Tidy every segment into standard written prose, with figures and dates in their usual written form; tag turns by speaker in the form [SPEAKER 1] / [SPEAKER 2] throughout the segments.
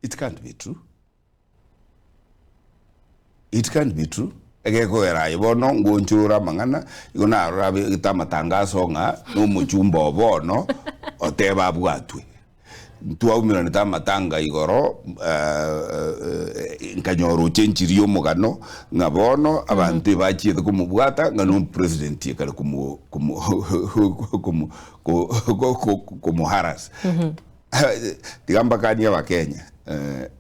[SPEAKER 1] It can't be true. It can't be true. Egeko era ibono ngonchura mangana igona arabe itamatangazo nga no mujumbo bono oteba bwatwe ntuwa umira nitamatanga igoro nkanyoro chenchiriyo mugano ngabono abantu bachiye kumubwata ngano president yakale kumuharas digamba kanya wa Kenya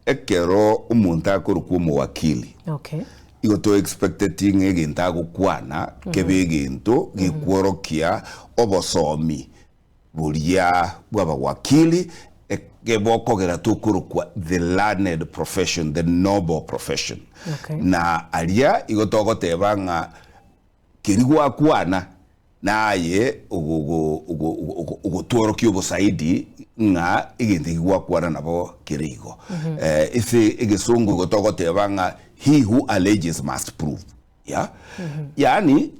[SPEAKER 1] ekero umuntu akuru mu wakili.
[SPEAKER 2] Okay.
[SPEAKER 1] Igo to expected thing egenta gukwana kebegento gikworokia obosomi bulia bwaba wakili gebokogera tukurukwa the learned profession, the noble profession.
[SPEAKER 2] Okay.
[SPEAKER 1] Na alia igo togoteba nga kirigwa kwana naye ugotworokia obosaidi nga igente gwa kwana nabo kirigo. Ese egesungu gotogoteba nga he who alleges must prove. Yeah. Yani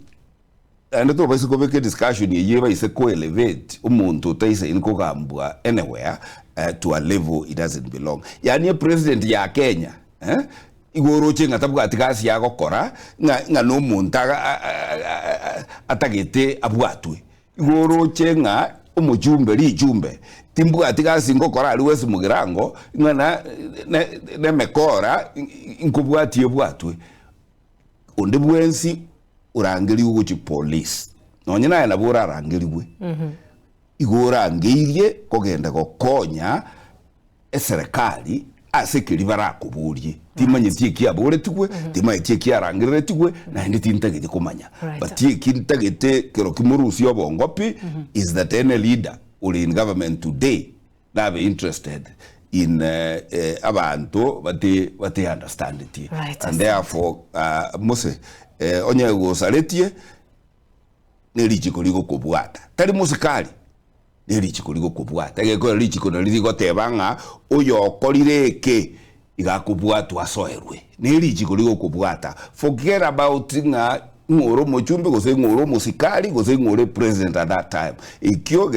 [SPEAKER 1] and to basi ko discussion ye ba ise ko elevate umuntu taise inko kambwa anywhere to a level it doesn't belong. Yani president ya Kenya igoroche ngatabwa atikasi ya gokora nga no muntu atagete abwatwe igoroche nga umujumbe lijumbe timbu atikasi ngokora aliwesi mugirango ngana ne mekora inkubwati yobwatwe onde bwensi urangeli uguchi police nonye naye nabura arangeliwe igora ngirie kogenda gokonya eserikali asekeri barakuburie timanye tieki abure tukwe timanye tieki arangirire tukwe na ndi tintagete kumanya but tieki ntagete kero kimurusi obongopi is that any leader uli in government today na be interested in abantu bati understand it and therefore mose onye gosaletie nelichiko ligo kubwata tali musikali nelichiko ligo kubwata egeko lichiko naligo tebanga oyo okolireke igakubwatwa asoerwe nelichiko ligo kubwata forget about nga ngoro mochumbe gose ngoro musikali gose ngore president at that time ikyo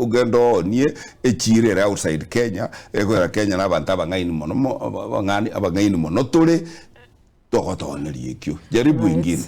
[SPEAKER 1] gendo nie echirera outside Kenya ego Kenya nabantu abangaini mono abangani abangani monotole tokotoneli ikyo jaribu ingine.